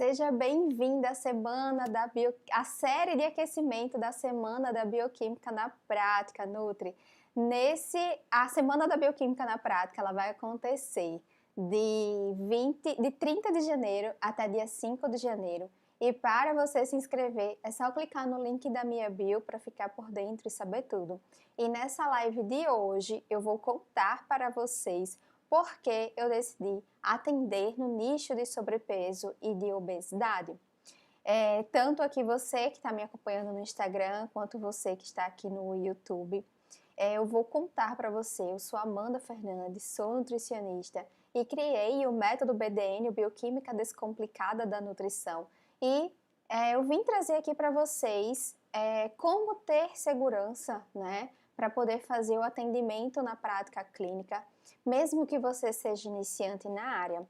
Seja bem-vinda à série de aquecimento da Semana da Bioquímica na Prática, Nutri. A Semana da Bioquímica na Prática, ela vai acontecer de 30 de janeiro até dia 5 de janeiro. E para você se inscrever, é só clicar no link da minha bio para ficar por dentro e saber tudo. E nessa live de hoje, eu vou contar para vocês porque eu decidi atender no nicho de sobrepeso e de obesidade. Tanto aqui você que está me acompanhando no Instagram, quanto você que está aqui no YouTube, eu vou contar para você. Eu sou Amanda Fernandes, sou nutricionista e criei o método BDN, o Bioquímica Descomplicada da Nutrição. E eu vim trazer aqui para vocês como ter segurança, né, para poder fazer o atendimento na prática clínica, mesmo que você seja iniciante na área.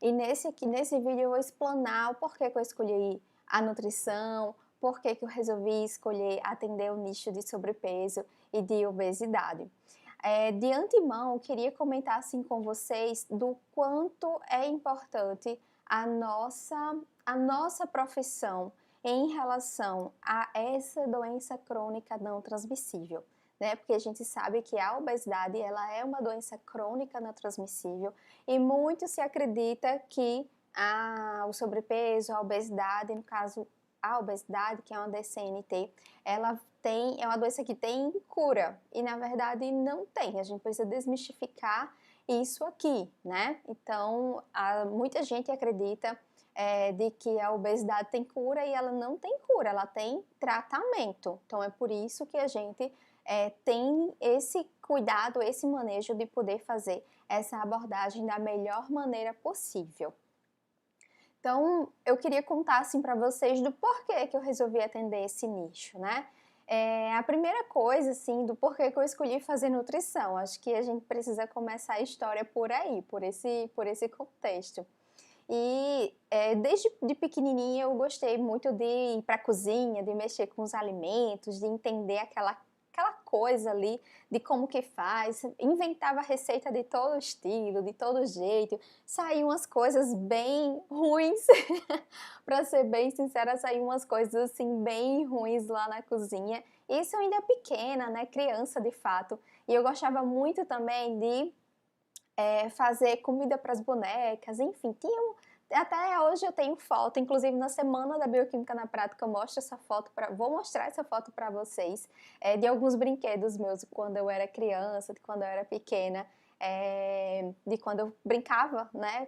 E nesse vídeo eu vou explanar o porquê que eu escolhi a nutrição, porquê que eu resolvi escolher atender o nicho de sobrepeso e de obesidade. De antemão, eu queria comentar assim com vocês do quanto é importante a nossa profissão em relação a essa doença crônica não transmissível, né? Porque a gente sabe que a obesidade ela é uma doença crônica não transmissível e muito se acredita que o sobrepeso, a obesidade, no caso a obesidade, que é uma DCNT, é uma doença que tem cura e na verdade não tem. A gente precisa desmistificar isso aqui, né? Então, muita gente acredita de que a obesidade tem cura e ela não tem cura, ela tem tratamento. Então, é por isso que a gente tem esse cuidado, esse manejo de poder fazer essa abordagem da melhor maneira possível. Então, eu queria contar assim para vocês do porquê que eu resolvi atender esse nicho, né? A primeira coisa, assim, do porquê que eu escolhi fazer nutrição. Acho que a gente precisa começar a história por aí, por esse contexto. E desde de pequenininha eu gostei muito de ir para a cozinha, de mexer com os alimentos, de entender aquela coisa ali de como que faz, inventava receita de todo estilo, de todo jeito, saíam umas coisas bem ruins, para ser bem sincera, saíam umas coisas assim bem ruins lá na cozinha, isso eu ainda pequena, né, criança de fato, e eu gostava muito também de fazer comida para as bonecas, enfim, até hoje eu tenho foto, inclusive na Semana da Bioquímica na Prática eu mostro essa foto, vou mostrar essa foto para vocês, de alguns brinquedos meus, quando eu era criança, de quando eu era pequena, de quando eu brincava, né,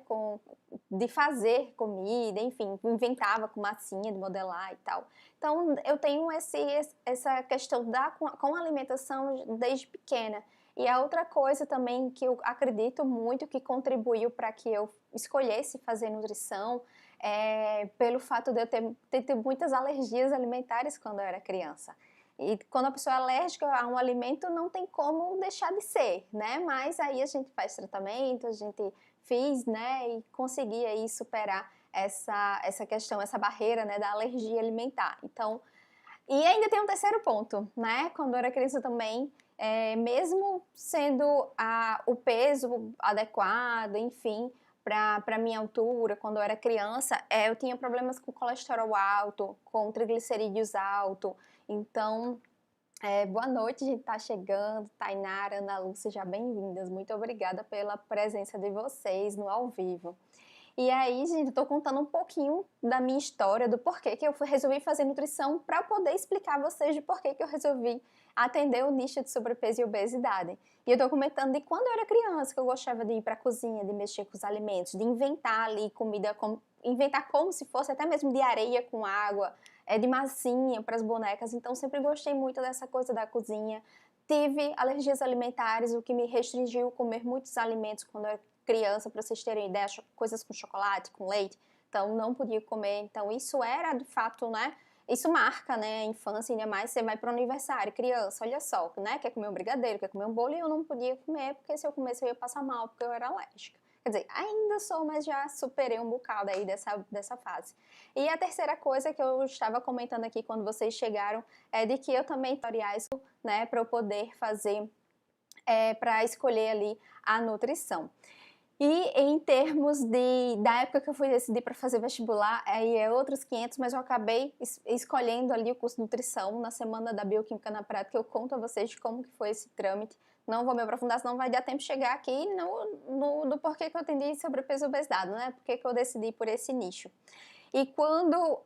de fazer comida, enfim, inventava com massinha, de modelar e tal. Então eu tenho essa questão com a alimentação desde pequena. E a outra coisa também que eu acredito muito que contribuiu para que eu escolhesse fazer nutrição pelo fato de eu ter muitas alergias alimentares quando eu era criança. E quando a pessoa é alérgica a um alimento, não tem como deixar de ser, né? Mas aí a gente faz tratamento, a gente fez, né? E consegui aí superar essa questão, essa barreira, né? Da alergia alimentar. Então, e ainda tem um terceiro ponto, né? Quando eu era criança também, mesmo sendo o peso adequado, enfim, para minha altura, quando eu era criança, eu tinha problemas com colesterol alto, com triglicerídeos alto. Então, boa noite, a gente tá chegando, Tainara, Ana Lu, sejam bem-vindas. Muito obrigada pela presença de vocês no ao vivo. E aí, gente, eu tô contando um pouquinho da minha história, do porquê que eu resolvi fazer nutrição para poder explicar a vocês de porquê que eu resolvi atender o nicho de sobrepeso e obesidade. E eu tô comentando de quando eu era criança, que eu gostava de ir para a cozinha, de mexer com os alimentos, de inventar ali comida, inventar como se fosse até mesmo de areia com água, de massinha para as bonecas. Então, sempre gostei muito dessa coisa da cozinha. Tive alergias alimentares, o que me restringiu a comer muitos alimentos quando eu era criança, para vocês terem ideia, coisas com chocolate, com leite, então não podia comer. Então isso era de fato, né? Isso marca, né, a infância, ainda mais você vai para o aniversário, criança, olha só, né, quer comer um brigadeiro, quer comer um bolo, e eu não podia comer, porque se eu comesse eu ia passar mal, porque eu era alérgica. Quer dizer, ainda sou, mas já superei um bocado aí dessa fase. E a terceira coisa que eu estava comentando aqui quando vocês chegaram, é de que eu também tutoriais, né, para eu poder fazer, para escolher ali a nutrição. E em termos da época que eu fui decidir para fazer vestibular, aí é outros 500, mas eu acabei escolhendo ali o curso de nutrição na semana da Bioquímica na Prática. Eu conto a vocês de como que foi esse trâmite. Não vou me aprofundar, senão vai dar tempo de chegar aqui no porquê que eu atendi sobrepeso e obesidade, né? Por que eu decidi por esse nicho. E quando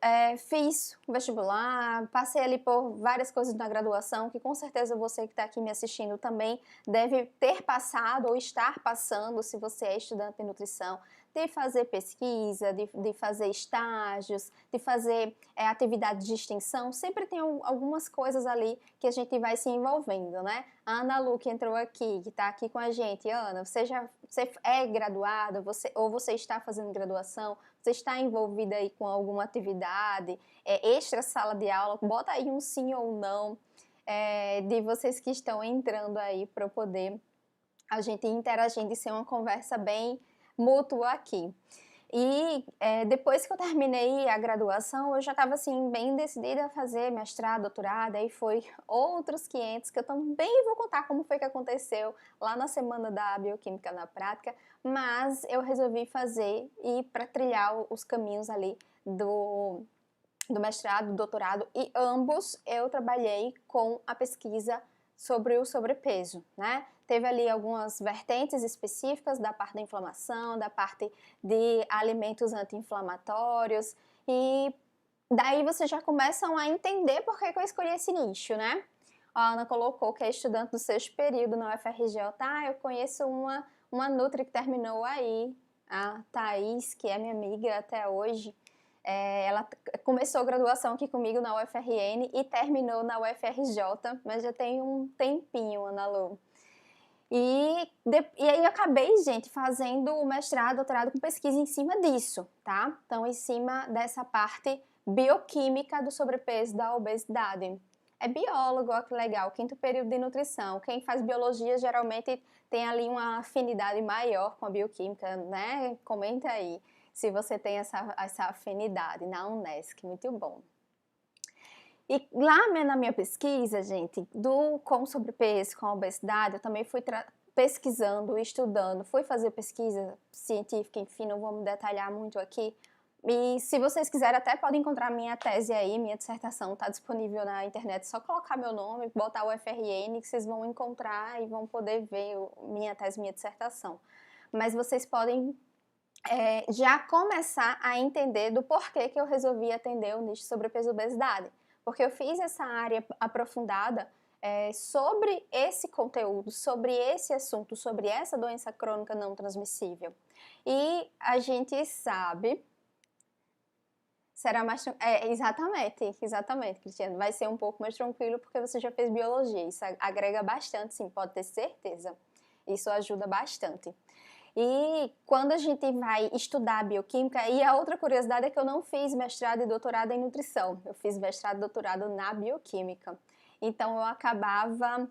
fiz o vestibular, passei ali por várias coisas na graduação, que com certeza você que está aqui me assistindo também deve ter passado ou estar passando, se você é estudante de nutrição, de fazer pesquisa, de fazer estágios, de fazer atividades de extensão. Sempre tem algumas coisas ali que a gente vai se envolvendo, né? A Ana Lu, que entrou aqui, que está aqui com a gente. Ana, você é graduada, ou você está fazendo graduação? Você está envolvida aí com alguma atividade, extra sala de aula? Bota aí um sim ou não de vocês que estão entrando aí para poder a gente interagir e ser uma conversa bem mútua aqui. E depois que eu terminei a graduação, eu já estava assim, bem decidida a fazer mestrado, doutorado, aí foi outros 500 que eu também vou contar como foi que aconteceu lá na semana da Bioquímica na Prática, mas eu resolvi fazer e para trilhar os caminhos ali do mestrado, do doutorado, e ambos eu trabalhei com a pesquisa sobre o sobrepeso, né? Teve ali algumas vertentes específicas da parte da inflamação, da parte de alimentos anti-inflamatórios, e daí vocês já começam a entender por que eu escolhi esse nicho, né? A Ana colocou que é estudante do sexto período na UFRJ. Eu conheço uma nutri que terminou aí, a Thaís, que é minha amiga até hoje. Ela começou a graduação aqui comigo na UFRN e terminou na UFRJ, mas já tem um tempinho, Ana Lu. E aí eu acabei, gente, fazendo o mestrado, doutorado com pesquisa em cima disso, tá? Então, em cima dessa parte bioquímica do sobrepeso, da obesidade. É biólogo, ó, que legal, quinto período de nutrição. Quem faz biologia geralmente tem ali uma afinidade maior com a bioquímica, né? Comenta aí se você tem essa afinidade na Unesc, muito bom. E lá na minha pesquisa, gente, com sobrepeso, com obesidade, eu também fui pesquisando, estudando, fui fazer pesquisa científica, enfim, não vou me detalhar muito aqui. E se vocês quiserem, até podem encontrar minha tese aí, minha dissertação, está disponível na internet, é só colocar meu nome, botar o UFRN, que vocês vão encontrar e vão poder ver minha tese, minha dissertação. Mas vocês podem já começar a entender do porquê que eu resolvi atender o nicho de sobrepeso e obesidade. Porque eu fiz essa área aprofundada sobre esse conteúdo, sobre esse assunto, sobre essa doença crônica não transmissível. E a gente sabe... Será mais... exatamente, Cristiano. Vai ser um pouco mais tranquilo porque você já fez biologia. Isso agrega bastante, sim, pode ter certeza. Isso ajuda bastante. E quando a gente vai estudar bioquímica, e a outra curiosidade é que eu não fiz mestrado e doutorado em nutrição, eu fiz mestrado e doutorado na bioquímica. Então eu acabava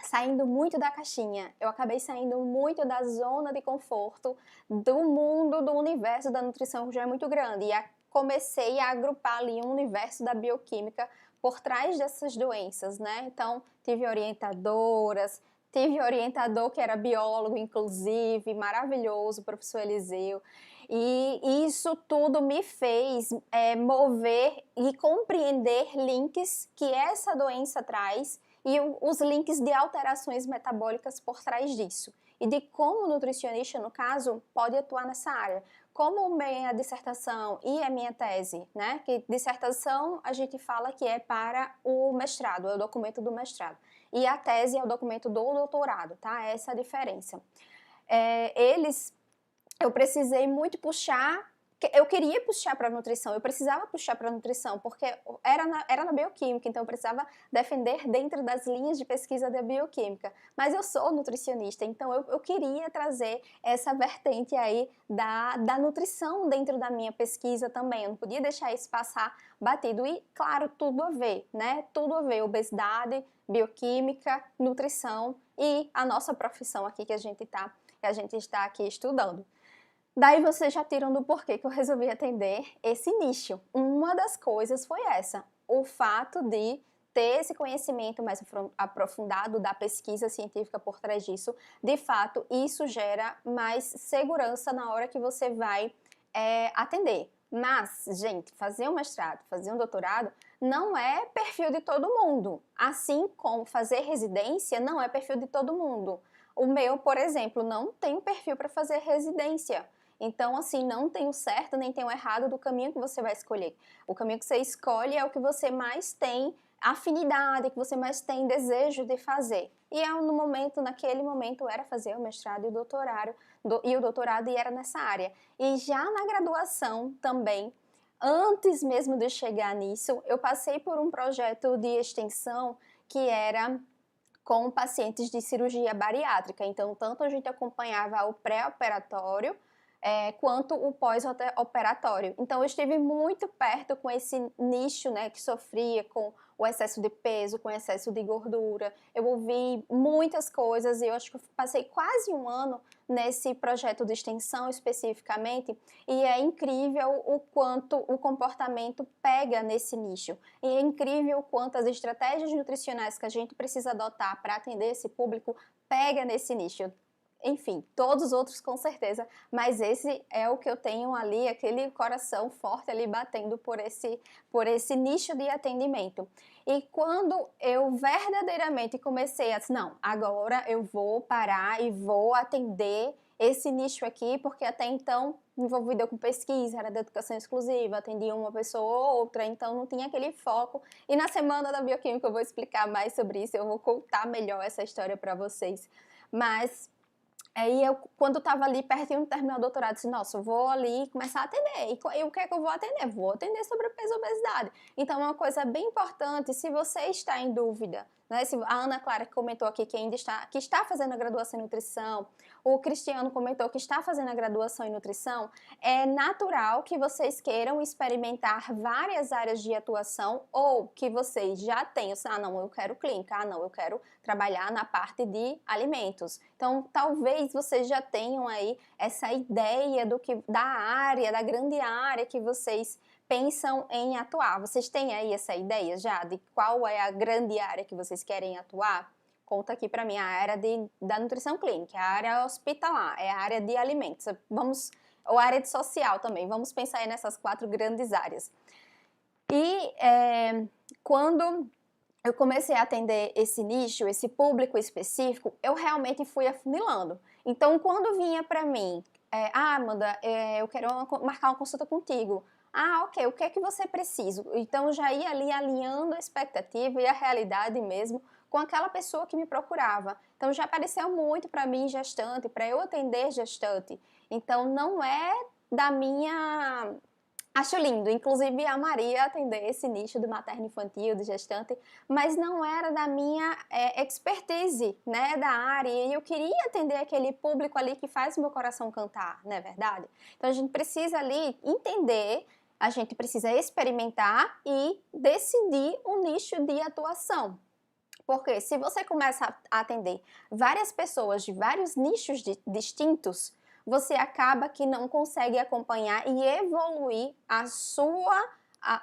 saindo muito da caixinha, eu acabei saindo muito da zona de conforto do mundo, do universo da nutrição, que já é muito grande, e comecei a agrupar ali um universo da bioquímica por trás dessas doenças, né? Então tive orientadoras, tive orientador que era biólogo, inclusive, maravilhoso, o professor Eliseu. E isso tudo me fez mover e compreender links que essa doença traz e os links de alterações metabólicas por trás disso. E de como o nutricionista, no caso, pode atuar nessa área. Como minha dissertação e a minha tese, né? Que dissertação a gente fala que é para o mestrado, é o documento do mestrado. E a tese é o documento do doutorado, tá? Essa é a diferença. Eu precisei muito puxar, eu queria puxar para a nutrição, eu precisava puxar para a nutrição, porque era na bioquímica, então eu precisava defender dentro das linhas de pesquisa da bioquímica. Mas eu sou nutricionista, então eu queria trazer essa vertente aí da nutrição dentro da minha pesquisa também. Eu não podia deixar isso passar batido. E, claro, tudo a ver, né? Tudo a ver, obesidade, bioquímica, nutrição e a nossa profissão aqui que a gente está aqui estudando. Daí vocês já tiram do porquê que eu resolvi atender esse nicho. Uma das coisas foi essa, o fato de ter esse conhecimento mais aprofundado da pesquisa científica por trás disso, de fato, isso gera mais segurança na hora que você vai atender. Mas, gente, fazer um mestrado, fazer um doutorado, não é perfil de todo mundo. Assim como fazer residência não é perfil de todo mundo. O meu, por exemplo, não tem perfil para fazer residência. Então, assim, não tem o certo nem tem o errado do caminho que você vai escolher. O caminho que você escolhe é o que você mais tem afinidade, que você mais tem desejo de fazer. E no momento, naquele momento, era fazer o mestrado e o doutorado, e era nessa área. E já na graduação também, antes mesmo de chegar nisso, eu passei por um projeto de extensão que era com pacientes de cirurgia bariátrica. Então, tanto a gente acompanhava o pré-operatório, quanto o pós-operatório. Então, eu estive muito perto com esse nicho, né, que sofria com o excesso de peso, com o excesso de gordura. Eu ouvi muitas coisas e eu acho que eu passei quase um ano nesse projeto de extensão especificamente, e é incrível o quanto o comportamento pega nesse nicho. E é incrível o quanto as estratégias nutricionais que a gente precisa adotar para atender esse público pega nesse nicho. Enfim, todos os outros com certeza, mas esse é o que eu tenho ali, aquele coração forte ali batendo por esse nicho de atendimento. E quando eu verdadeiramente comecei a dizer, não, agora eu vou parar e vou atender esse nicho aqui, porque até então envolvida com pesquisa, era da educação exclusiva, atendia uma pessoa ou outra, então não tinha aquele foco. E na semana da bioquímica eu vou explicar mais sobre isso, eu vou contar melhor essa história para vocês. Mas aí eu, quando estava ali pertinho de terminar o doutorado, disse, nossa, eu vou ali começar a atender. E o que é que eu vou atender? Vou atender sobrepeso e obesidade. Então, é uma coisa bem importante, se você está em dúvida, né? A Ana Clara que comentou aqui que está fazendo a graduação em nutrição, o Cristiano comentou que está fazendo a graduação em nutrição, é natural que vocês queiram experimentar várias áreas de atuação ou que vocês já tenham, não, eu quero clínica, não, eu quero trabalhar na parte de alimentos. Então, talvez vocês já tenham aí essa ideia da área, da grande área que vocês pensam em atuar. Vocês têm aí essa ideia já de qual é a grande área que vocês querem atuar? Conta aqui para mim a área da nutrição clínica, a área hospitalar, é a área de alimentos. Ou a área de social também. Vamos pensar aí nessas 4 grandes áreas. E quando eu comecei a atender esse nicho, esse público específico, eu realmente fui afunilando. Então, quando vinha para mim, Amanda, eu quero marcar uma consulta contigo. Ok, o que é que você precisa? Então, já ia ali alinhando a expectativa e a realidade mesmo com aquela pessoa que me procurava. Então, já apareceu muito para mim gestante, para eu atender gestante. Então, não é da minha... Acho lindo, inclusive a Maria atender esse nicho do materno-infantil, do gestante, mas não era da minha expertise, né, da área, e eu queria atender aquele público ali que faz o meu coração cantar, não é verdade? Então a gente precisa ali entender, a gente precisa experimentar e decidir um nicho de atuação. Porque se você começa a atender várias pessoas de vários nichos distintos, você acaba que não consegue acompanhar e evoluir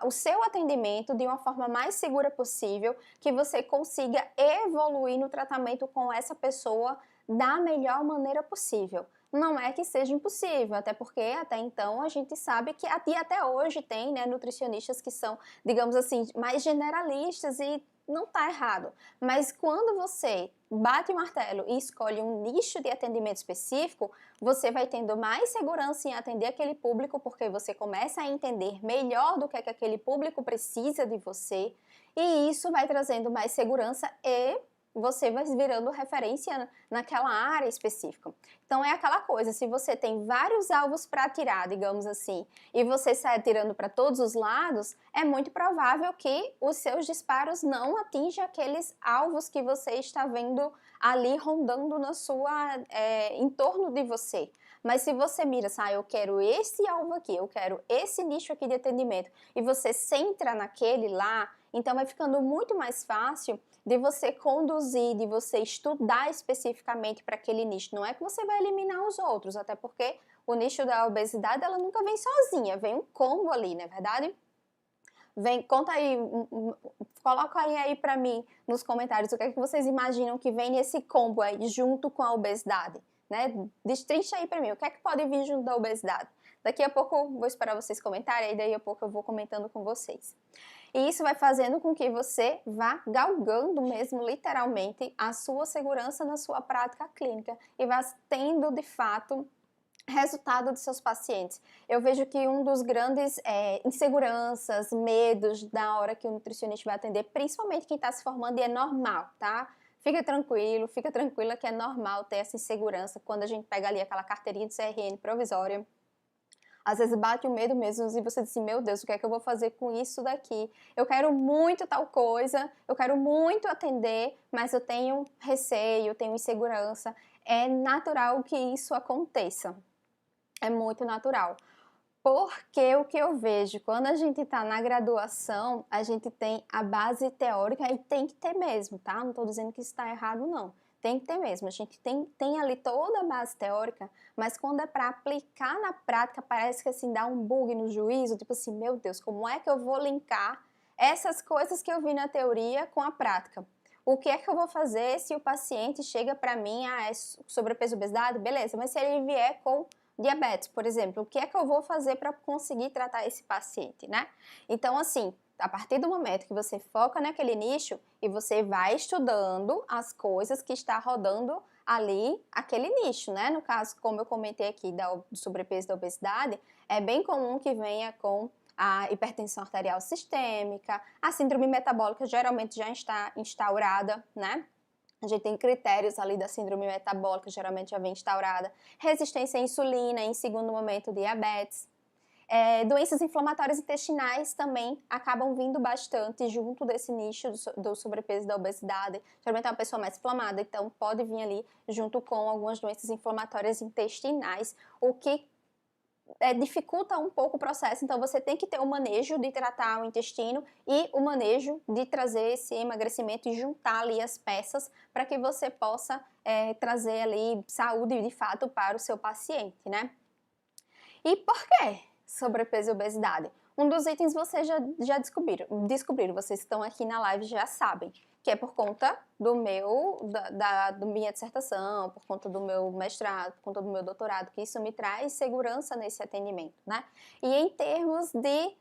o seu atendimento de uma forma mais segura possível, que você consiga evoluir no tratamento com essa pessoa da melhor maneira possível. Não é que seja impossível, até porque até então a gente sabe que até hoje tem, né, nutricionistas que são, digamos assim, mais generalistas e não está errado. Mas quando você bate o martelo e escolhe um nicho de atendimento específico, você vai tendo mais segurança em atender aquele público, porque você começa a entender melhor do que aquele público precisa de você, e isso vai trazendo mais segurança e você vai virando referência naquela área específica. Então é aquela coisa, se você tem vários alvos para atirar, digamos assim, e você sai atirando para todos os lados, é muito provável que os seus disparos não atinjam aqueles alvos que você está vendo ali rondando em torno de você. Mas se você mira, eu quero esse alvo aqui, eu quero esse nicho aqui de atendimento, e você centra naquele lá, então vai ficando muito mais fácil de você conduzir, de você estudar especificamente para aquele nicho. Não é que você vai eliminar os outros, até porque o nicho da obesidade, ela nunca vem sozinha, vem um combo ali, não é verdade? conta aí, coloca aí pra mim nos comentários o que é que vocês imaginam que vem nesse combo aí, junto com a obesidade, né? Destrincha aí pra mim, o que é que pode vir junto da obesidade? Daqui a pouco eu vou esperar vocês comentarem, aí daí a pouco eu vou comentando com vocês. E isso vai fazendo com que você vá galgando mesmo, literalmente, a sua segurança na sua prática clínica e vá tendo, de fato, resultado dos seus pacientes. Eu vejo que um dos grandes inseguranças, medos da hora que o nutricionista vai atender, principalmente quem está se formando, e é normal, tá? Fica tranquila que é normal ter essa insegurança quando a gente pega ali aquela carteirinha de CRN provisória. Às vezes bate o medo mesmo e você diz assim, meu Deus, o que é que eu vou fazer com isso daqui? Eu quero muito tal coisa, eu quero muito atender, mas eu tenho receio, eu tenho insegurança. É natural que isso aconteça. É muito natural. Porque o que eu vejo, quando a gente está na graduação, a gente tem a base teórica e tem que ter mesmo, tá? Não estou dizendo que isso está errado, não. Tem que ter mesmo. A gente tem ali toda a base teórica, mas quando é para aplicar na prática, parece que assim dá um bug no juízo, tipo assim, meu Deus, como é que eu vou linkar essas coisas que eu vi na teoria com a prática? O que é que eu vou fazer se o paciente chega para mim, é sobrepeso e obesidade? Beleza, mas se ele vier com diabetes, por exemplo, o que é que eu vou fazer para conseguir tratar esse paciente, né? Então, assim, a partir do momento que você foca naquele nicho e você vai estudando as coisas que está rodando ali, aquele nicho, né? No caso, como eu comentei aqui do sobrepeso e da obesidade, é bem comum que venha com a hipertensão arterial sistêmica, a síndrome metabólica geralmente já está instaurada, né? A gente tem critérios ali da síndrome metabólica, geralmente já vem instaurada. Resistência à insulina, em segundo momento, diabetes. Doenças inflamatórias intestinais também acabam vindo bastante junto desse nicho do sobrepeso e da obesidade. Geralmente é uma pessoa mais inflamada, então pode vir ali junto com algumas doenças inflamatórias intestinais, o que dificulta um pouco o processo, então você tem que ter o manejo de tratar o intestino e o manejo de trazer esse emagrecimento e juntar ali as peças para que você possa trazer ali saúde de fato para o seu paciente, né? E por que sobrepeso e obesidade? Um dos itens vocês já descobriram, vocês que estão aqui na live já sabem, que é por conta da minha dissertação, por conta do meu mestrado, por conta do meu doutorado, que isso me traz segurança nesse atendimento, né? E em termos de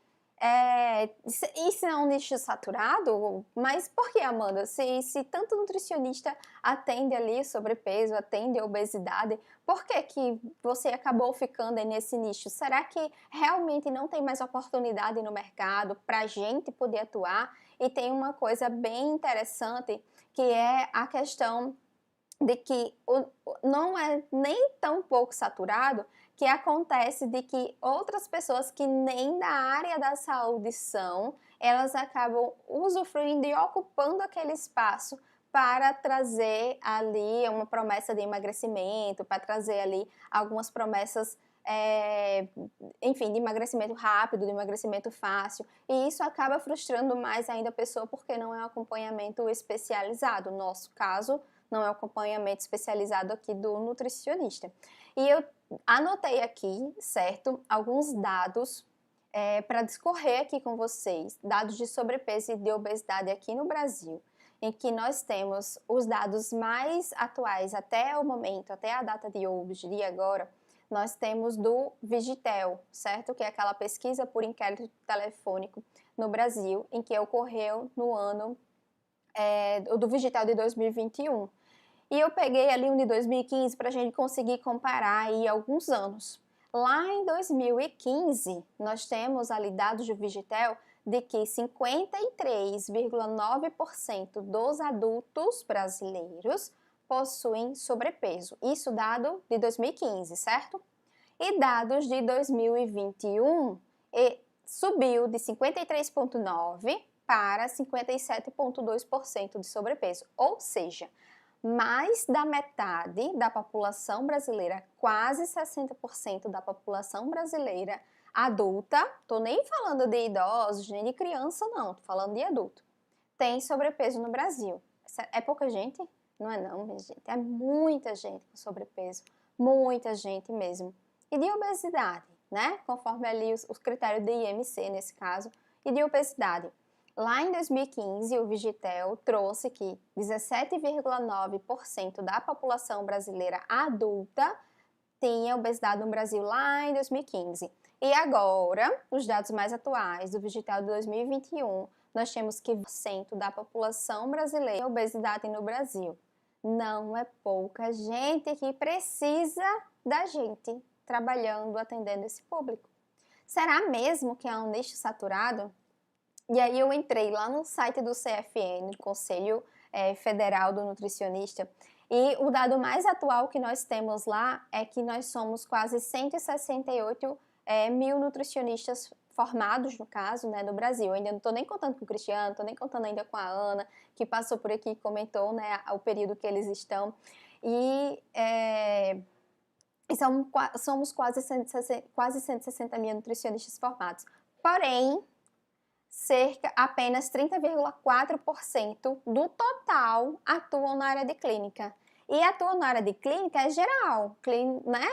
isso é um nicho saturado, mas por que, Amanda? Se tanto nutricionista atende ali sobrepeso, atende obesidade, por que você acabou ficando aí nesse nicho? Será que realmente não tem mais oportunidade no mercado para a gente poder atuar? E tem uma coisa bem interessante, que é a questão de que não é nem tão pouco saturado, que acontece de que outras pessoas que nem da área da saúde são, elas acabam usufruindo e ocupando aquele espaço para trazer ali uma promessa de emagrecimento, para trazer ali algumas promessas, enfim, de emagrecimento rápido, de emagrecimento fácil, e isso acaba frustrando mais ainda a pessoa porque não é um acompanhamento especializado. No nosso caso, não é um acompanhamento especializado aqui do nutricionista. E eu anotei aqui, certo, alguns dados para discorrer aqui com vocês, dados de sobrepeso e de obesidade aqui no Brasil, em que nós temos os dados mais atuais até o momento, até a data de hoje, de agora, nós temos do Vigitel, certo? Que é aquela pesquisa por inquérito telefônico no Brasil, em que ocorreu no ano do Vigitel de 2021. E eu peguei ali um de 2015 para a gente conseguir comparar aí alguns anos. Lá em 2015, nós temos ali dados do Vigitel de que 53,9% dos adultos brasileiros possuem sobrepeso. Isso dado de 2015, certo? E dados de 2021 subiu de 53,9% para 57,2% de sobrepeso. Ou seja, mais da metade da população brasileira, quase 60% da população brasileira adulta, tô nem falando de idosos, nem de criança não, tô falando de adulto, tem sobrepeso no Brasil. É pouca gente? Não é não, minha gente, é muita gente com sobrepeso, muita gente mesmo. E de obesidade, né? Conforme ali os critérios de IMC nesse caso, e de obesidade. Lá em 2015, o Vigitel trouxe que 17,9% da população brasileira adulta tinha obesidade no Brasil lá em 2015. E agora, os dados mais atuais do Vigitel de 2021, nós temos que 1% da população brasileira tem obesidade no Brasil. Não é pouca gente que precisa da gente trabalhando, atendendo esse público. Será mesmo que é um nicho saturado? E aí eu entrei lá no site do CFN, do Conselho Federal do Nutricionista, e o dado mais atual que nós temos lá é que nós somos quase 168 mil nutricionistas formados, no caso, né, no Brasil. Eu ainda não estou nem contando com o Cristiano, estou nem contando ainda com a Ana, que passou por aqui e comentou, né, o período que eles estão. E somos quase 160 mil nutricionistas formados. Porém, apenas 30,4% do total atuam na área de clínica. E atuam na área de clínica é geral, né?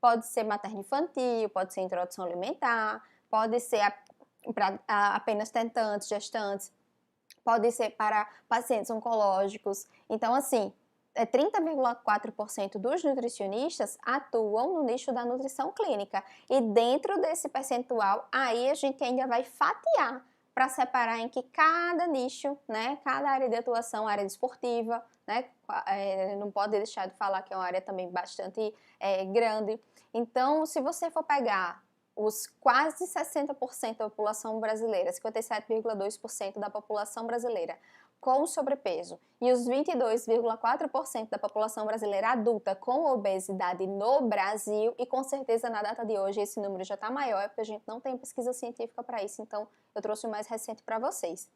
Pode ser materno-infantil, pode ser introdução alimentar, pode ser para apenas tentantes, gestantes, pode ser para pacientes oncológicos. Então, assim, 30,4% dos nutricionistas atuam no nicho da nutrição clínica. E dentro desse percentual, aí a gente ainda vai fatiar para separar em que cada nicho, né, cada área de atuação, área desportiva, né, não pode deixar de falar que é uma área também bastante grande. Então, se você for pegar os quase 60% da população brasileira, 57,2% da população brasileira, com sobrepeso e os 22,4% da população brasileira adulta com obesidade no Brasil, e com certeza na data de hoje esse número já está maior, porque a gente não tem pesquisa científica para isso, então eu trouxe o mais recente para vocês.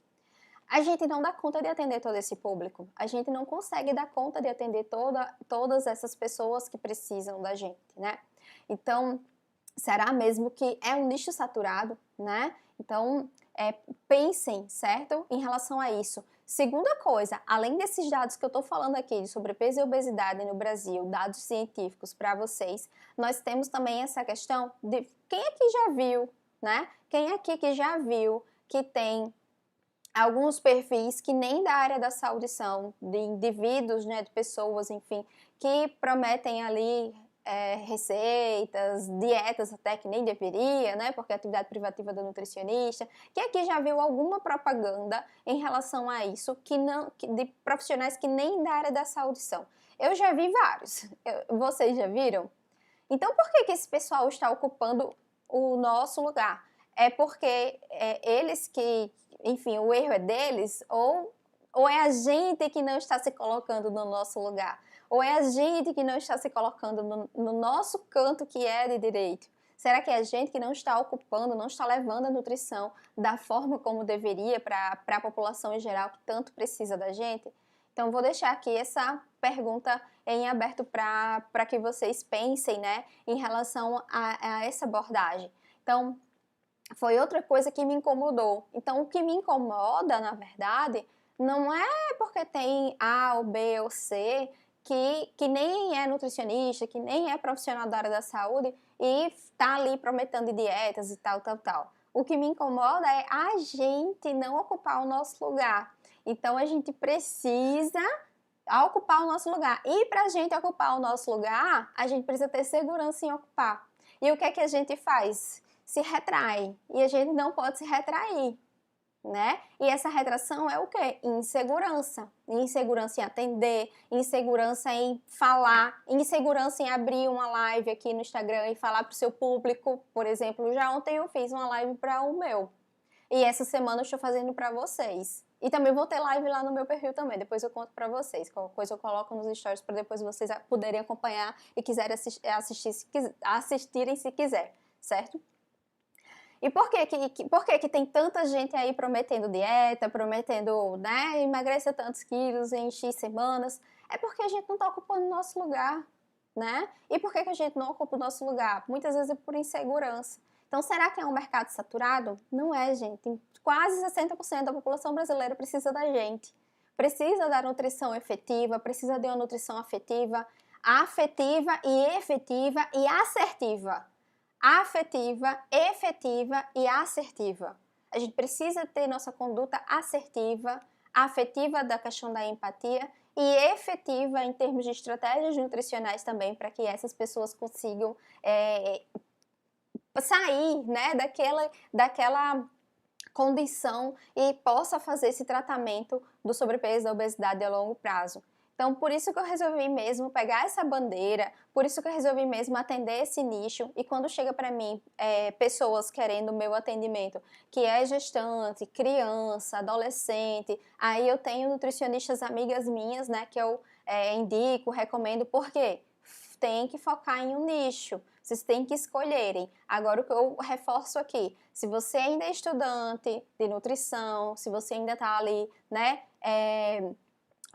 A gente não dá conta de atender todo esse público, a gente não consegue dar conta de atender todas essas pessoas que precisam da gente, né? Então, será mesmo que é um nicho saturado, né? Então, pensem, certo? Em relação a isso. Segunda coisa, além desses dados que eu estou falando aqui de sobrepeso e obesidade no Brasil, dados científicos para vocês, nós temos também essa questão de quem aqui já viu, né? Quem aqui que já viu que tem alguns perfis que nem da área da saúde são, de indivíduos, né, de pessoas, enfim, que prometem ali receitas, dietas até que nem deveria, né, porque é atividade privativa do nutricionista, que aqui já viu alguma propaganda em relação a isso, de profissionais que nem da área da saúde são. Eu já vi vários, vocês já viram? Então por que esse pessoal está ocupando o nosso lugar? É porque eles que, enfim, o erro é deles, ou é a gente que não está se colocando no nosso lugar? Ou é a gente que não está se colocando no nosso canto que é de direito? Será que é a gente que não está ocupando, não está levando a nutrição da forma como deveria para a população em geral que tanto precisa da gente? Então, vou deixar aqui essa pergunta em aberto para que vocês pensem, né, em relação a essa abordagem. Então, foi outra coisa que me incomodou. Então, o que me incomoda, na verdade, não é porque tem A ou B ou C que nem é nutricionista, que nem é profissional da área da saúde e está ali prometendo dietas e tal. O que me incomoda é a gente não ocupar o nosso lugar. Então, a gente precisa ocupar o nosso lugar. E para a gente ocupar o nosso lugar, a gente precisa ter segurança em ocupar. E o que é que a gente faz? Se retrai. E a gente não pode se retrair, né? E essa retração é o quê? Insegurança. Insegurança em atender, insegurança em falar, insegurança em abrir uma live aqui no Instagram e falar para o seu público. Por exemplo, já ontem eu fiz uma live para o meu. E essa semana eu estou fazendo para vocês. E também vou ter live lá no meu perfil também, depois eu conto para vocês. Qualquer coisa eu coloco nos stories para depois vocês poderem acompanhar e quiserem assistirem se quiser, certo? E por que tem tanta gente aí prometendo dieta, prometendo, né, emagrecer tantos quilos em X semanas? É porque a gente não está ocupando o nosso lugar, né? E por que a gente não ocupa o nosso lugar? Muitas vezes é por insegurança. Então, será que é um mercado saturado? Não é, gente. Quase 60% da população brasileira precisa da gente. Precisa da nutrição efetiva, precisa de uma nutrição afetiva e efetiva e assertiva. Afetiva, efetiva e assertiva. a gente precisa ter nossa conduta assertiva, afetiva da questão da empatia e efetiva em termos de estratégias nutricionais também, para que essas pessoas consigam sair, né, daquela condição e possa fazer esse tratamento do sobrepeso e da obesidade a longo prazo. Então, por isso que eu resolvi mesmo pegar essa bandeira, por isso que eu resolvi mesmo atender esse nicho. E quando chega para mim pessoas querendo o meu atendimento, que é gestante, criança, adolescente, aí eu tenho nutricionistas amigas minhas, né, que eu indico, recomendo, porque tem que focar em um nicho. Vocês têm que escolherem. Agora, o que eu reforço aqui, se você ainda é estudante de nutrição, se você ainda está ali, né,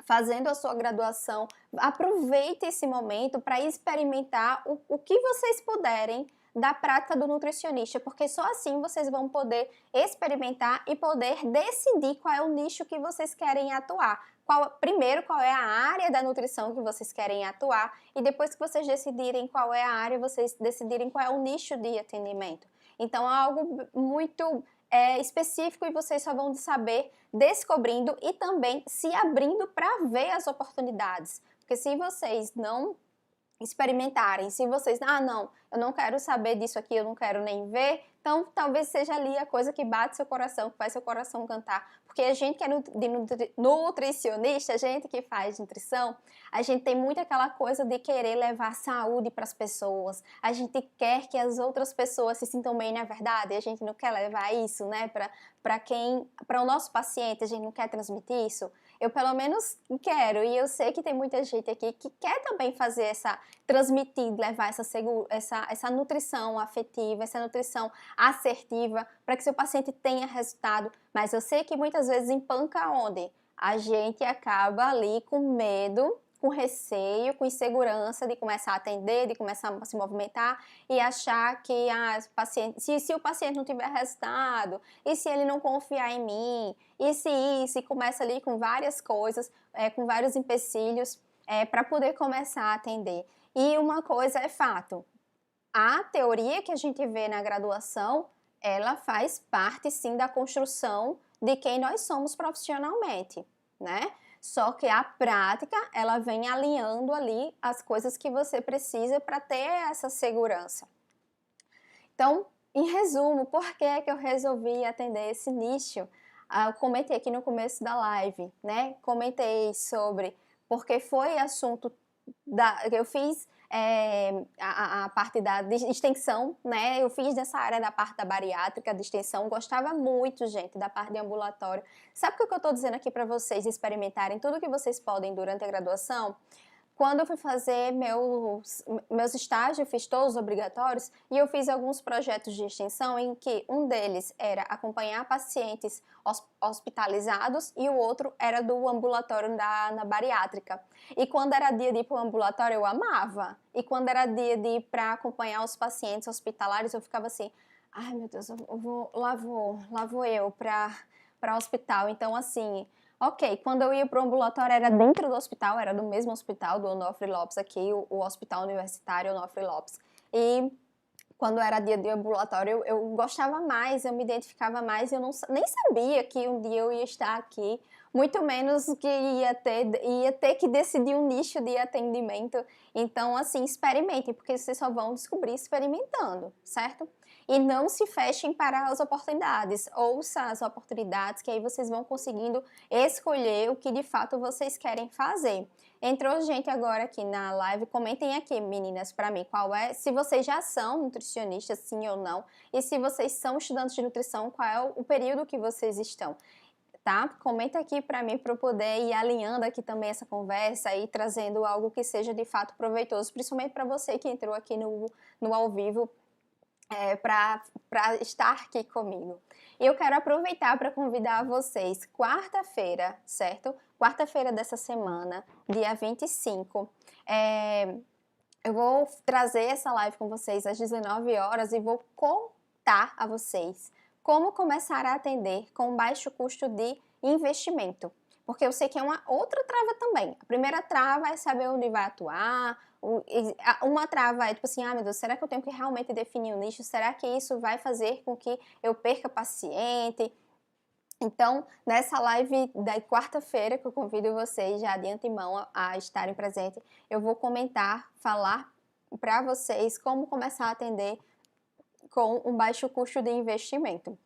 fazendo a sua graduação, aproveite esse momento para experimentar o que vocês puderem da prática do nutricionista, porque só assim vocês vão poder experimentar e poder decidir qual é o nicho que vocês querem atuar. Primeiro, qual é a área da nutrição que vocês querem atuar, e depois que vocês decidirem qual é a área, vocês decidirem qual é o nicho de atendimento. Então, é algo muito específico e vocês só vão saber descobrindo e também se abrindo para ver as oportunidades. Porque se vocês não experimentarem, se vocês, não, eu não quero saber disso aqui, eu não quero nem ver, então talvez seja ali a coisa que bate seu coração, que faz seu coração cantar. Porque a gente que é nutricionista, a gente que faz nutrição, a gente tem muito aquela coisa de querer levar saúde para as pessoas, a gente quer que as outras pessoas se sintam bem na verdade, a gente não quer levar isso, né, para o nosso paciente, a gente não quer transmitir isso. Eu pelo menos quero, e eu sei que tem muita gente aqui que quer também fazer transmitir, levar essa nutrição afetiva, essa nutrição assertiva, para que seu paciente tenha resultado, mas eu sei que muitas vezes empanca onde? A gente acaba ali com medo, com receio, com insegurança de começar a atender, de começar a se movimentar e achar que se o paciente não tiver resultado, e se ele não confiar em mim, e começa ali com várias coisas, com vários empecilhos para poder começar a atender. E uma coisa é fato, a teoria que a gente vê na graduação, ela faz parte sim da construção de quem nós somos profissionalmente, né? Só que a prática, ela vem alinhando ali as coisas que você precisa para ter essa segurança. Então, em resumo, por que eu resolvi atender esse nicho? Eu comentei aqui no começo da live, né? Comentei sobre porque foi assunto eu fiz a parte da extensão, né? Eu fiz nessa área da parte da bariátrica, de extensão, gostava muito, gente, da parte de ambulatório. Sabe o que eu estou dizendo aqui para vocês experimentarem tudo que vocês podem durante a graduação? Quando eu fui fazer meus estágios, eu fiz todos obrigatórios e eu fiz alguns projetos de extensão em que um deles era acompanhar pacientes hospitalizados e o outro era do ambulatório na bariátrica. E quando era dia de ir para o ambulatório, eu amava. E quando era dia de ir para acompanhar os pacientes hospitalares, eu ficava assim, ai meu Deus, lá vou eu para o hospital. Então, assim... Ok, quando eu ia para o ambulatório era dentro do hospital, era do mesmo hospital, do Onofre Lopes aqui, o Hospital Universitário Onofre Lopes. E quando era dia de ambulatório eu gostava mais, eu me identificava mais, eu nem sabia que um dia eu ia estar aqui, muito menos que ia ter que decidir um nicho de atendimento. Então, assim, experimentem, porque vocês só vão descobrir experimentando, certo? E não se fechem para as oportunidades, ouça as oportunidades, que aí vocês vão conseguindo escolher o que de fato vocês querem fazer. Entrou gente agora aqui na live, comentem aqui, meninas, para mim, se vocês já são nutricionistas, sim ou não, e se vocês são estudantes de nutrição, qual é o período que vocês estão, tá? Comenta aqui para mim, para eu poder ir alinhando aqui também essa conversa e trazendo algo que seja de fato proveitoso, principalmente para você que entrou aqui no ao vivo, para estar aqui comigo. E eu quero aproveitar para convidar vocês, quarta-feira, certo? Quarta-feira dessa semana, dia 25, eu vou trazer essa live com vocês às 19 horas e vou contar a vocês como começar a atender com baixo custo de investimento. porque eu sei que é uma outra trava também. A primeira trava é saber onde vai atuar, uma trava é tipo assim, ah meu Deus, será que eu tenho que realmente definir um nicho? Será que isso vai fazer com que eu perca paciente? Então, nessa live da quarta-feira, que eu convido vocês já de antemão a estarem presentes, eu vou comentar, falar para vocês como começar a atender com um baixo custo de investimento.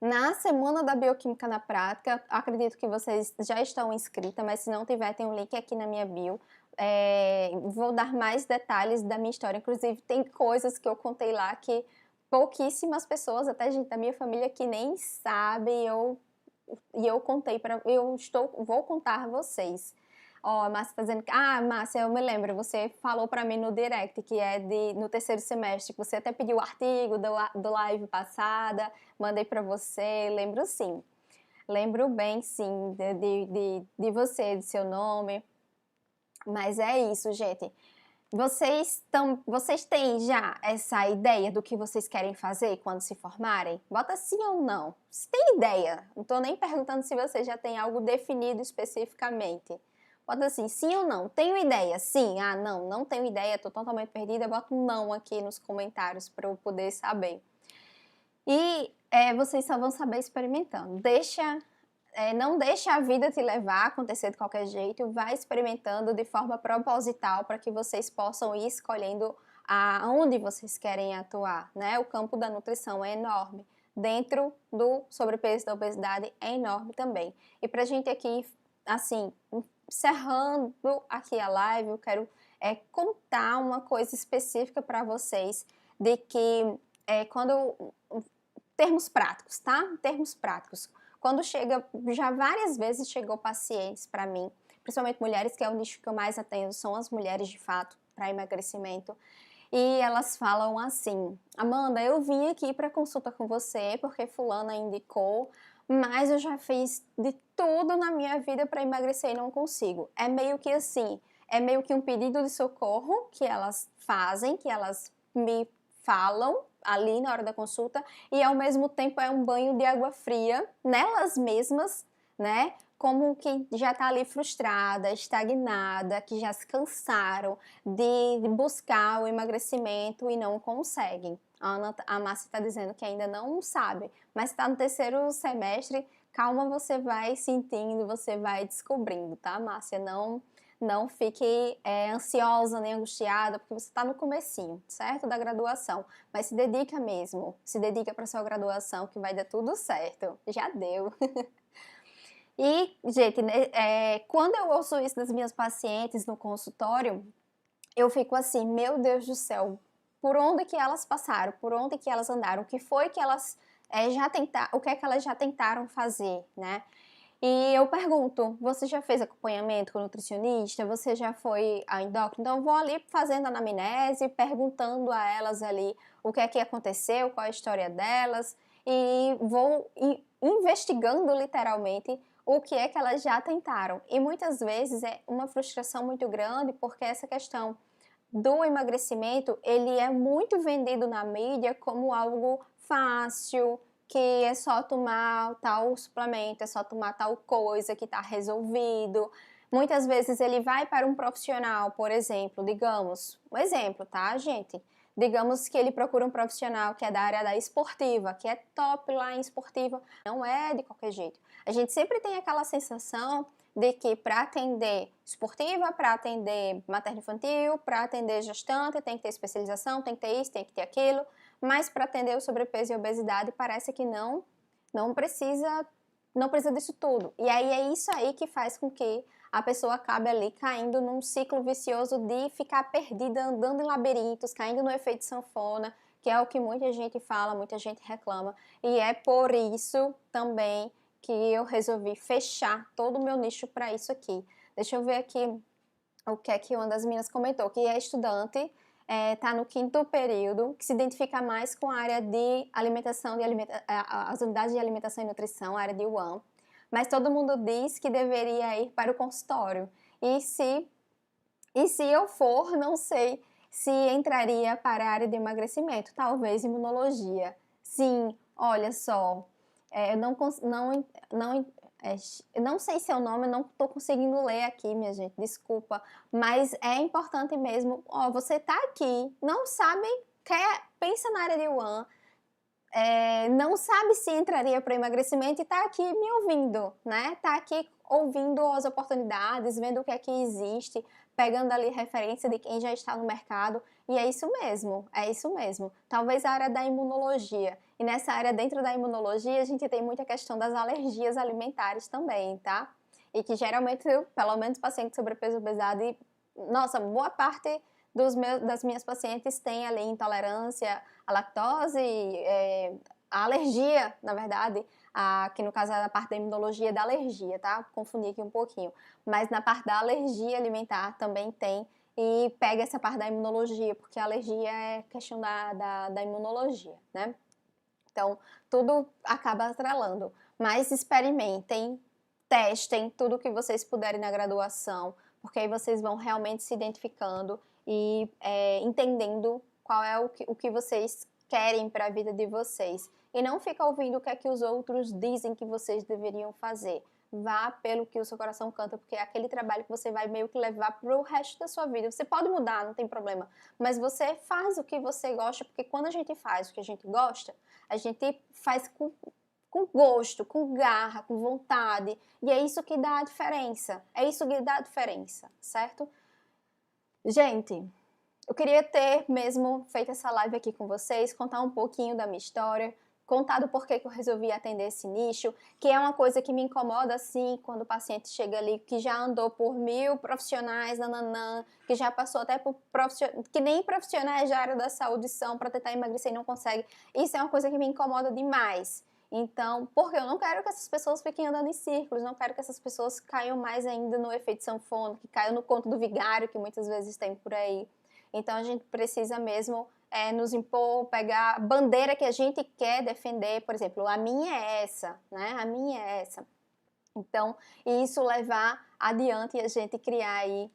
Na Semana da Bioquímica na Prática, acredito que vocês já estão inscritas, mas se não tiver, tem um link aqui na minha bio. Vou dar mais detalhes da minha história. Inclusive, tem coisas que eu contei lá que pouquíssimas pessoas, até gente da minha família, que nem sabe, eu contei para, vou contar a vocês. Ó, a Márcia fazendo, Márcia, eu me lembro, você falou para mim no direct que é no terceiro semestre, que você até pediu o artigo do live passada, mandei para você, lembro sim. Lembro bem, sim, de você, do seu nome. Mas é isso, gente. Vocês têm já essa ideia do que vocês querem fazer quando se formarem? Bota sim ou não. Se tem ideia, não estou nem perguntando se você já tem algo definido especificamente. Bota assim, sim ou não. Tenho ideia? Sim. Ah, não, não tenho ideia, estou totalmente perdida. Bota um não aqui nos comentários para eu poder saber. E vocês só vão saber experimentando. Não deixa a vida te levar a acontecer de qualquer jeito, vai experimentando de forma proposital para que vocês possam ir escolhendo aonde vocês querem atuar, né? O campo da nutrição é enorme, dentro do sobrepeso e da obesidade é enorme também. E para a gente aqui, assim, encerrando aqui a live, eu quero contar uma coisa específica para vocês, de que termos práticos, tá? Termos práticos. Quando já várias vezes chegou pacientes para mim, principalmente mulheres, que é o nicho que eu mais atendo, são as mulheres de fato, para emagrecimento. E elas falam assim, Amanda, eu vim aqui para consulta com você porque fulana indicou, mas eu já fiz de tudo na minha vida para emagrecer e não consigo. É meio que assim, é meio que um pedido de socorro que elas fazem, que elas me falam ali na hora da consulta, e ao mesmo tempo é um banho de água fria nelas mesmas, né? Como que já está ali frustrada, estagnada, que já se cansaram de buscar o emagrecimento e não conseguem. A Márcia está dizendo que ainda não sabe, mas está no terceiro semestre, calma, você vai sentindo, você vai descobrindo, tá, Márcia? Não fique ansiosa nem angustiada, porque você está no comecinho, certo? Da graduação. Mas se dedica mesmo, se dedica para sua graduação que vai dar tudo certo. Já deu. E, gente, quando eu ouço isso das minhas pacientes no consultório, eu fico assim, meu Deus do céu, por onde que elas passaram, por onde que elas andaram, o que foi que elas já tentaram, o que é que elas já tentaram fazer, né? E eu pergunto, você já fez acompanhamento com nutricionista? Você já foi a endócrino? Então eu vou ali fazendo anamnese, perguntando a elas ali o que é que aconteceu, qual é a história delas, e vou investigando literalmente o que é que elas já tentaram. E muitas vezes é uma frustração muito grande, porque essa questão do emagrecimento, ele é muito vendido na mídia como algo fácil, que é só tomar tal suplemento, é só tomar tal coisa que está resolvido. Muitas vezes ele vai para um profissional, por exemplo, digamos, um exemplo, tá, gente? Digamos que ele procura um profissional que é da área da esportiva, que é top lá em esportiva, não é de qualquer jeito. A gente sempre tem aquela sensação de que para atender esportiva, para atender materno-infantil, para atender gestante, tem que ter especialização, tem que ter isso, tem que ter aquilo, mas para atender o sobrepeso e obesidade parece que não precisa disso tudo. E aí é isso aí que faz com que a pessoa acabe ali caindo num ciclo vicioso de ficar perdida, andando em labirintos, caindo no efeito sanfona, que é o que muita gente fala, muita gente reclama. E é por isso também que eu resolvi fechar todo o meu nicho para isso aqui. Deixa eu ver aqui o que é que uma das meninas comentou, que é estudante, está no 5º período, que se identifica mais com a área de alimentação, as unidades de alimentação e nutrição, a área de UAM, mas todo mundo diz que deveria ir para o consultório. E se eu for, não sei se entraria para a área de emagrecimento, talvez imunologia. Sim, olha só, eu eu não sei seu nome, eu não tô conseguindo ler aqui, minha gente, desculpa, mas é importante mesmo, ó, você tá aqui, não sabe, pensa na área de One, não sabe se entraria para emagrecimento e tá aqui me ouvindo, né? Tá aqui ouvindo as oportunidades, vendo o que é que existe, pegando ali referência de quem já está no mercado, e é isso mesmo, é isso mesmo. Talvez a área da imunologia. E nessa área, dentro da imunologia, a gente tem muita questão das alergias alimentares também, tá? E que geralmente, pelo menos pacientes sobrepeso obesidade, nossa, boa parte das minhas pacientes tem ali intolerância à lactose, a alergia, na verdade, que no caso é a parte da imunologia da alergia, tá? Confundi aqui um pouquinho. Mas na parte da alergia alimentar também tem, e pega essa parte da imunologia, porque a alergia é questão da imunologia, né? Então, tudo acaba atrelando. Mas experimentem, testem tudo que vocês puderem na graduação, porque aí vocês vão realmente se identificando e entendendo qual é o que vocês querem para a vida de vocês. E não fica ouvindo o que é que os outros dizem que vocês deveriam fazer. Vá pelo que o seu coração canta, porque é aquele trabalho que você vai meio que levar para o resto da sua vida. Você pode mudar, não tem problema, mas você faz o que você gosta, porque quando a gente faz o que a gente gosta, a gente faz com gosto, com garra, com vontade, e é isso que dá a diferença. É isso que dá a diferença, certo? Gente, eu queria ter mesmo feito essa live aqui com vocês, contar um pouquinho da minha história, contar do porquê que eu resolvi atender esse nicho, que é uma coisa que me incomoda, assim, quando o paciente chega ali, que já andou por 1000 profissionais, nananã, que já passou até por profissionais, que nem profissionais da área da saúde são para tentar emagrecer e não consegue. Isso é uma coisa que me incomoda demais. Então, porque eu não quero que essas pessoas fiquem andando em círculos, não quero que essas pessoas caiam mais ainda no efeito sanfona, que caiam no conto do vigário, que muitas vezes tem por aí. Então, a gente precisa mesmo nos impor, pegar a bandeira que a gente quer defender, por exemplo, a minha é essa, né? A minha é essa. Então, isso levar adiante e a gente criar aí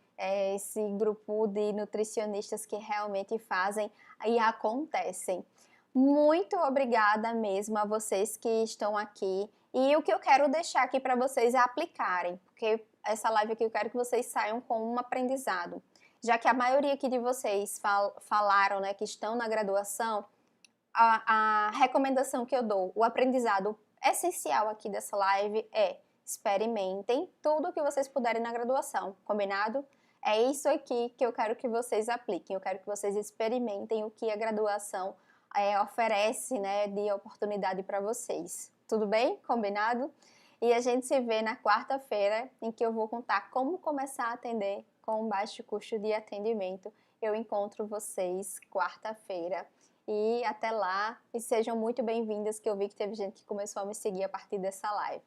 esse grupo de nutricionistas que realmente fazem e acontecem. Muito obrigada mesmo a vocês que estão aqui. E o que eu quero deixar aqui para vocês é aplicarem, porque essa live aqui eu quero que vocês saiam com um aprendizado. Já que a maioria aqui de vocês falaram, né, que estão na graduação, a recomendação que eu dou, o aprendizado essencial aqui dessa live é: experimentem tudo o que vocês puderem na graduação, combinado? É isso aqui que eu quero que vocês apliquem, eu quero que vocês experimentem o que a graduação oferece, né, de oportunidade para vocês. Tudo bem? Combinado? E a gente se vê na quarta-feira, em que eu vou contar como começar a atender com baixo custo de atendimento. Eu encontro vocês quarta-feira. E até lá, e sejam muito bem-vindas, que eu vi que teve gente que começou a me seguir a partir dessa live.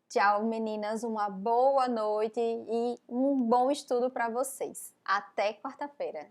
Tchau, meninas, uma boa noite e um bom estudo para vocês. Até quarta-feira.